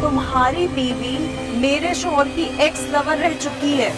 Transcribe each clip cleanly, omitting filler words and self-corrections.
तुम्हारी बीवी मेरे शोहर की एक्स लवर रह चुकी है।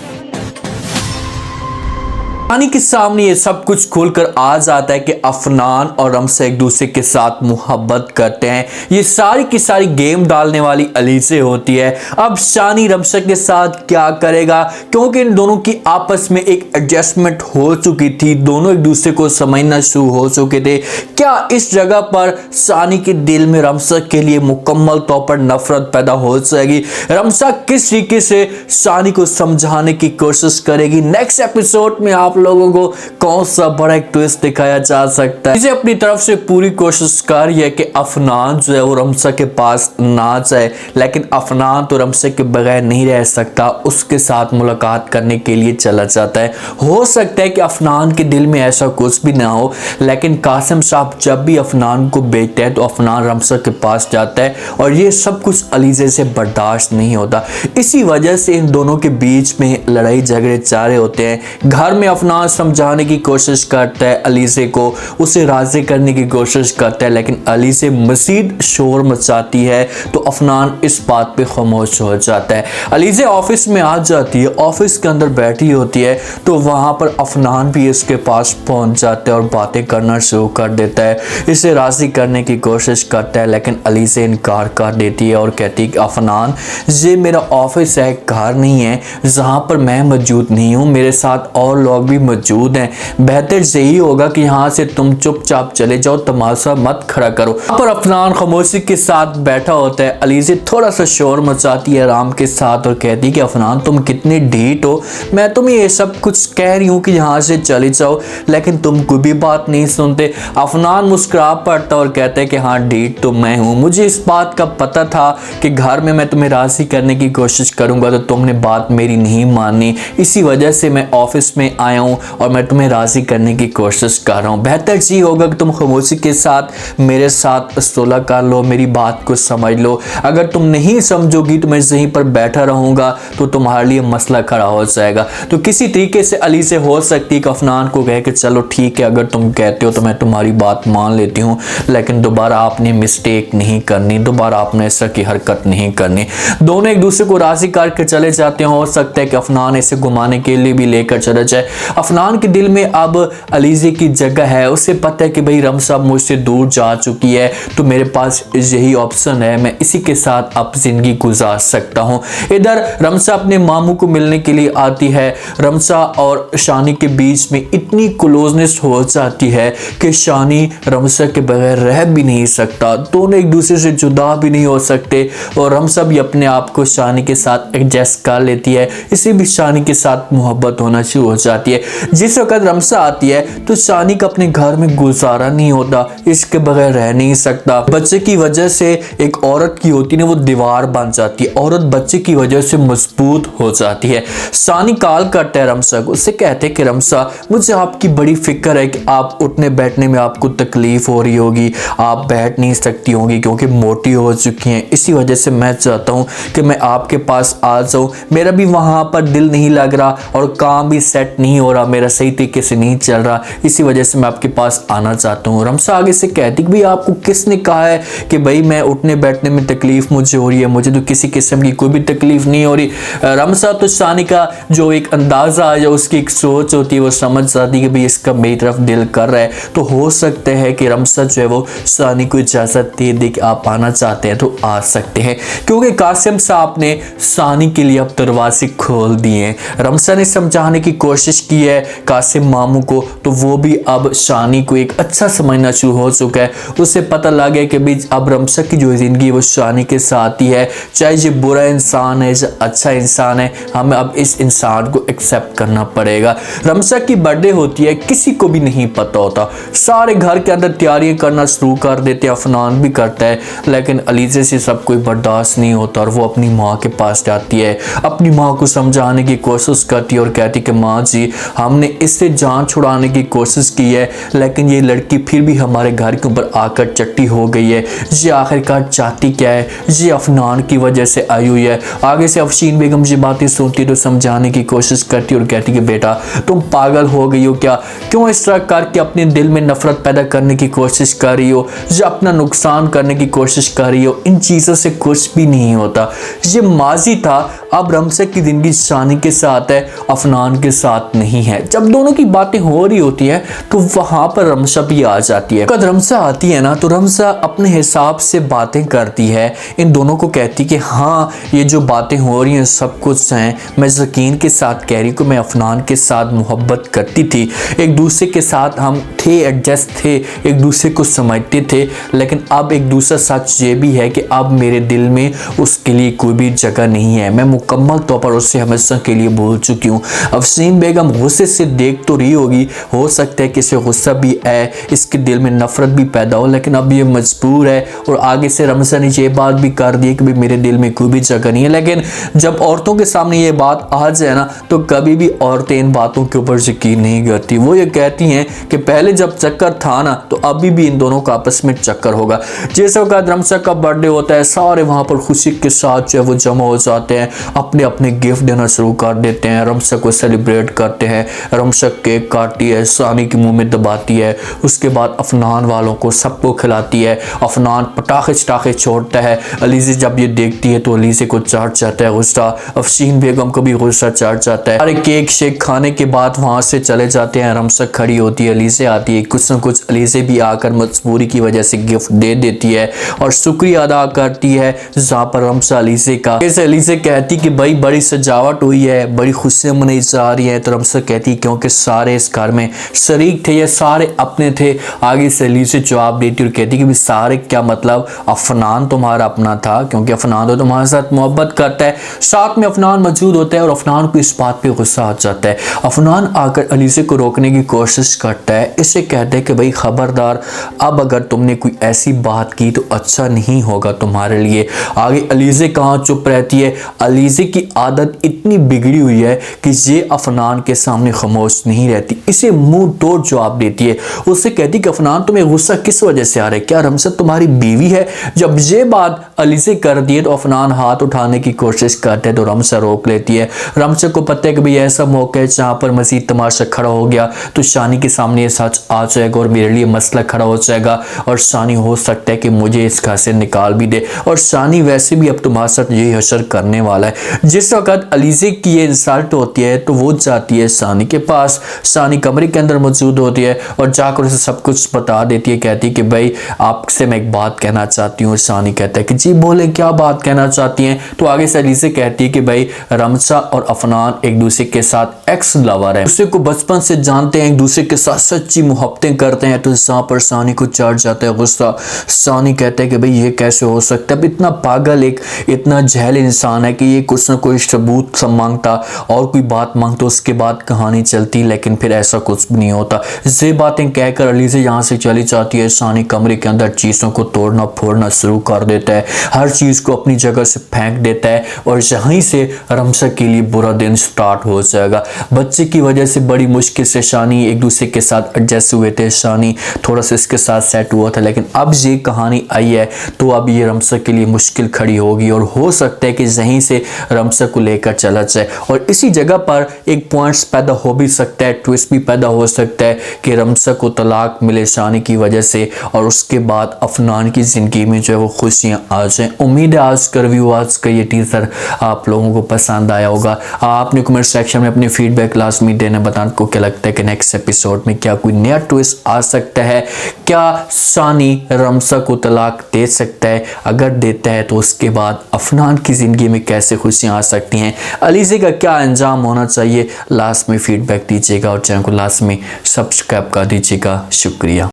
शानी के सामने ये सब कुछ खुलकर आ जाता है कि अफनान और रमसा एक दूसरे के साथ मोहब्बत करते हैं। ये सारी की सारी गेम डालने वाली अलीज़े होती है। अब शानी रमसा के साथ क्या करेगा, क्योंकि इन दोनों की आपस में एक एडजस्टमेंट हो चुकी थी, दोनों एक दूसरे को समझना शुरू हो चुके थे। क्या इस जगह पर शानी के दिल में रमसा के लिए मुकम्मल तौर पर नफरत पैदा हो जाएगी? रमसा किस तरीके से शानी को समझाने की कोशिश करेगी? नेक्स्ट एपिसोड में आप लोगों को कौन सा बड़ा एक ट्विस्ट दिखाया जा सकता है? इसे अपनी तरफ से पूरी कोशिश कर रही है कि अफनान जो है वो रमसा के पास ना जाए, लेकिन अफनान तो रमसा के बगैर नहीं रह सकता, उसके साथ मुलाकात करने के लिए चला जाता है। हो सकता है कि अफनान के दिल में ऐसा कुछ भी ना हो, लेकिन कासिम साहब जब भी अफनान को बेचते हैं तो अफनान रमसा के पास जाता है और ये सब कुछ अलीज़े से बर्दाश्त नहीं होता। इसी वजह से इन दोनों के बीच में लड़ाई झगड़े चारे होते हैं। घर में अफनान समझाने की कोशिश करता है अलीज़े को, उसे राजी करने की कोशिश करता है, लेकिन अलीज़े मज़ीद शोर मचाती है तो अफनान इस बात पे खामोश हो जाता है। अलीज़े ऑफिस में आ जाती है, ऑफिस के अंदर बैठी होती है तो वहाँ पर अफनान भी इसके पास पहुँच जाता है और बातें करना शुरू कर देता है। इसे राजी करने की कोशिश करता है, लेकिन अलीज़े इनकार कर देती है और कहती है कि अफनान, ये मेरा ऑफिस है, घर नहीं है जहाँ पर मैं मौजूद नहीं हूँ, मेरे साथ और लोग भी मौजूद हैं, बेहतर यही होगा कि यहाँ से तुम चुपचाप चले जाओ, तमाशा मत खड़ा करो। पर अफनान खामोशी के साथ बैठा होता है। अलीज़े थोड़ा सा शोर मचाती है आराम के साथ और कहती है कि अफनान, तुम कितनी ढीठ हो, मैं तुम्हें ये सब कुछ कह रही हूँ कि यहाँ से चले जाओ, लेकिन तुम कोई भी बात नहीं सुनते। अफनान मुस्कुरा पड़ता और कहता है कि हाँ, ढीठ तो मैं हूँ, मुझे इस बात का पता था कि घर में मैं तुम्हें राजी करने की कोशिश करूँगा तो तुमने बात मेरी नहीं मानी, इसी वजह से मैं ऑफिस में आया हूँ और मैं तुम्हें राजी करने की कोशिश कर रहा हूँ। बेहतर जी होगा कि तुम खामोशी के साथ मेरे साथ सुलह कर लो, मेरी बात को समझ लो। अगर तुम नहीं समझोगी तो मैं यहीं पर बैठा रहूँगा तो तुम्हारे लिए मसला खड़ा हो जाएगा। तो किसी तरीके से अली से हो सकती है कि अफनान को कहे कि चलो ठीक है, अगर तुम कहते हो तो मैं तुम्हारी बात मान लेती हूँ, लेकिन दोबारा आपने मिस्टेक नहीं करनी, दोबारा आपने ऐसा की हरकत नहीं करनी। दोनों एक दूसरे को राजी करके चले जाते हैं। हो सकता है कि अफनान इसे घुमाने के लिए भी लेकर चला जाए। अफनान के दिल में अब अलीज़े की जगह है, उसे पता है कि भाई रमसा मुझसे दूर जा चुकी है तो मेरे पास यही ऑप्शन है, मैं इसी के साथ अब जिंदगी गुजार सकता हूँ। इधर रमसा अपने मामू को मिलने के लिए आती है। रमसा और शानी के बीच में इतनी क्लोजनेस हो जाती है कि शानी रमसा के बगैर रह भी नहीं सकता, दोनों एक दूसरे से जुदा भी नहीं हो सकते और रमसा भी अपने आप को शानी के साथ एडजस्ट कर लेती है। इसे भी शानी के साथ मोहब्बत होना शुरू हो जाती है। जिस वक्त रमसा आती है तो शानी का अपने घर में गुजारा नहीं होता, इसके बगैर रह नहीं सकता। बच्चे की वजह से एक औरत की होती है वो दीवार बन जाती है, औरत बच्चे की वजह से मजबूत हो जाती है। शानी कॉल करता है रमसा को, उससे कहते हैं कि रमसा, मुझे आपकी बड़ी फिक्र है कि आप उठने बैठने में आपको तकलीफ हो रही होगी, आप बैठ नहीं सकती होंगी क्योंकि मोटी हो चुकी हैं, इसी वजह से मैं चाहता हूँ कि मैं आपके पास आ जाऊँ। मेरा भी वहाँ पर दिल नहीं लग रहा और काम भी सेट नहीं हो रहा, मेरा सही तरीके से नहीं चल रहा, इसी वजह से मैं आपके पास आना चाहता हूँ। रमसा आगे से कहती कि भाई आपको किसने कहा है कि भाई मैं उठने बैठने में तकलीफ मुझे हो रही है, मुझे तो किसी किस्म की कोई भी तकलीफ नहीं हो रही। रमसा तो शानी का जो एक अंदाजा है, उसकी एक सोच होती है, वो समझ जाती है कि भाई इसका मेरी तरफ दिल कर रहा है, तो हो सकता है कि रमसा जो है वो शानी को इजाज़त दे दे कि आप आना चाहते हैं तो आ सकते हैं, क्योंकि कासिम साहब ने शानी के लिए अब दरवाजे खोल दिए हैं। रमसा ने समझाने की कोशिश की है कासिम मामू को, तो वो भी अब शानी को एक अच्छा समझना शुरू हो चुका है। उसे पता लग गया कि भाई अब रमसा की जो जिंदगी वो शानी के साथ ही है, चाहे ये बुरा इंसान है या अच्छा इंसान है, हमें अब इस इंसान को एक्सेप्ट करना पड़ेगा। रमसा की बर्थडे होती है, किसी को भी नहीं पता होता, सारे घर के अंदर तैयारियां करना शुरू कर देते हैं, अफनान भी करता है, लेकिन अलीज़े से सब कोई बर्दाश्त नहीं होता और वो अपनी माँ के पास जाती है, अपनी माँ को समझा समझाने की कोशिश करती है और कहती कि माँ जी हमने इससे जान छुड़ाने की कोशिश की है, लेकिन ये लड़की फिर भी हमारे घर के ऊपर आकर चट्टी हो गई है। ये आखिरकार चाहती क्या है? ये अफनान की वजह से आई हुई है। आगे से अफशीन बेगम ये बातें सुनती तो समझाने की कोशिश करती और कहती कि बेटा तुम पागल हो गई हो क्या? क्यों इस तरह करके अपने दिल में नफरत पैदा करने की कोशिश कर रही हो या अपना नुकसान करने की कोशिश कर रही हो? इन चीज़ों से कुछ भी नहीं होता। ये माजी था, अब रमसा की ज़िंदगी शानी के साथ है, अफनान के साथ नहीं है। जब दोनों की बातें हो रही होती है तो वहाँ पर रमसा भी आ जाती है। जब रमसा आती है ना तो रमसा अपने हिसाब से बातें करती है, इन दोनों को कहती कि हाँ ये जो बातें हो रही हैं सब कुछ हैं, मैं यकीन के साथ कह रही हूँ कि मैं अफनान के साथ मोहब्बत करती थी, एक दूसरे के साथ हम थे, एडजस्ट थे, एक दूसरे को समझते थे, लेकिन अब एक दूसरा सच ये भी है कि अब मेरे दिल में उसके लिए कोई भी जगह नहीं है। मैं मुकम्मल तौर पर उससे हमेशा के लिए भूल चुकी हूँ। अफसीन बेगम गुस्से से देख तो रही होगी, हो सकता है कि इसे गुस्सा भी आए, इसके दिल में नफरत भी पैदा हो, लेकिन अब ये मजबूर है और आगे से रमसा ने ये बात भी कर दी कि मेरे दिल में कोई भी जगह नहीं है। लेकिन जब औरतों के सामने ये बात आ जाए ना तो कभी भी औरतें इन बातों के ऊपर यकीन नहीं करती। वो ये कहती हैं कि पहले जब चक्कर था ना तो अभी भी इन दोनों का आपस में चक्कर होगा। जैसे वक्त रमसा का बर्थडे होता है, सारे वहाँ पर खुशी के साथ जो है वो जमा हो जाते हैं, अपने अपने गिफ्ट देना शुरू कर देते हैं, रमसा को सेलिब्रेट करते हैं। रमसा केक काटती है, सानी के मुंह में दबाती है, उसके बाद अफनान वालों को सबको खिलाती है। अफनान पटाखे चटाखे छोड़ता है, अलीज़े जब ये देखती है तो अलीज़े को चढ़ जाता है गुस्सा, अफशीन बेगम को भी गुस्सा चढ़ जाता है। अरे केक शेक खाने के बाद वहाँ से चले जाते हैं। रमसा खड़ी होती है, अलीज़े आती है, कुछ न कुछ अलीज़े भी आकर मजबूरी की वजह से गिफ्ट दे देती है और शुक्रिया अदा करती है। जहाँ पर रमसा अलीज़े का अलीज़े कहती कि भाई बड़ी सजावट हुई है, बड़ी खुशियाँ मनाई जा रही है, तो रमसा कहती क्योंकि सारे इस घर में शरीक थे, ये सारे अपने थे। आगे से अलीज़े जवाब देती और कहती कि सारे क्या मतलब, अफनान तुम्हारा अपना था क्योंकि अफनान तो तुम्हारे साथ मोहब्बत करता है। साथ में अफनान मौजूद होता है और अफनान को इस बात पे गुस्सा आ जाता है। अफनान आकर अलीज़े को रोकने की कोशिश करता है, इसे कहते हैं कि भाई खबरदार, अब अगर तुमने कोई ऐसी बात की तो अच्छा नहीं होगा तुम्हारे लिए। आगे अलीज़े कहाँ चुप रहती है। अलीज़े की आदत इतनी बिगड़ी हुई है कि ये अफनान के सामने खामोश नहीं रहती, इसे मुंह तोड़ जवाब देती है। उससे कहती कि अफनान तुम्हें गुस्सा किस वजह से आ रहा है, क्या रमसा तुम्हारी बीवी है? जब ये बात अलीज़े कर दी है तो अफनान हाथ उठाने की कोशिश करते हैं तो रमसा रोक लेती है। रमसा को पता है कि भाई ऐसा मौका है जहाँ पर मजीद तमाशा खड़ा हो गया तो शानी के सामने ये सच आ जाएगा और मेरे लिए मसला खड़ा हो जाएगा और शानी हो सकता है कि मुझे इस घर से निकाल भी दे, और शानी वैसे भी अब तुम्हारे साथ यही हशर करने वाला है। जिस वक्त अलीज़े की ये इंसल्ट होती है तो वो जाती है शानी के पास, शानी कमरे के अंदर मौजूद होती है और जाकर उसे सब कुछ बता देती है। कहती है कि भाई आपसे मैं एक बात कहना चाहती हूँ। शानी कहता है कि जी बोले, क्या बात कहना चाहती हैं? तो आगे से अलीज़े कहती है कि भाई रमसा और अफनान एक दूसरे के साथ एक्स लवर है, दूसरे को बचपन से जानते हैं, एक दूसरे के साथ सच्ची मोहब्बतें करते हैं। तो जहाँ पर शानी को चढ़ जाता है गुस्सा। शानी कहता है कि भाई ये कैसे हो सकता है, इतना पागल, एक इतना जहल इंसान है कि ये कुछ ना कोई सबूत सब मांगता और कोई बात मांगता, उसके बाद कहानी चलती, लेकिन फिर ऐसा कुछ भी नहीं होता। ये बातें कहकर अलीज़े यहाँ से चली जाती है। शानी कमरे के अंदर चीज़ों को तोड़ना फोड़ना शुरू कर देता है, हर चीज़ को अपनी जगह से फेंक देता है और यहीं से रमसा के लिए बुरा दिन स्टार्ट हो जाएगा। बच्चे की वजह से बड़ी मुश्किल से शानी एक दूसरे के साथ एडजस्ट हुए थे, शानी थोड़ा सा इसके साथ सेट हुआ था, लेकिन अब ये कहानी आई है तो अब ये रमसा के लिए मुश्किल खड़ी होगी और हो सकता है कि यहीं से रमसा को लेकर चला जाए और इसी जगह पर एक पॉइंट्स पैदा हो भी सकता है, ट्विस्ट भी पैदा हो सकता है कि रमसा को तलाक मिले शानी की वजह से और उसके बाद अफनान की ज़िंदगी में जो है वो खुशियाँ आ जाएँ। उम्मीद है आज का रिव्यू, आज का ये टीज़र आप लोगों को पसंद आया होगा। आपने कमेंट सेक्शन में अपने फीडबैक लाजमी देना, बताना को क्या लगता है कि नेक्स्ट एपिसोड में क्या कोई नया ट्विस्ट आ सकता है, क्या शानी रमसा को तलाक दे सकता है, अगर देता है तो उसके बाद अफनान की ज़िंदगी में कैसे खुशियाँ आ सकती हैं, अलीज़े का क्या अंजाम होना चाहिए। लास्ट में फीडबैक दीजिएगा और चैनल को लास्ट में सब्सक्राइब कर दीजिएगा। शुक्रिया।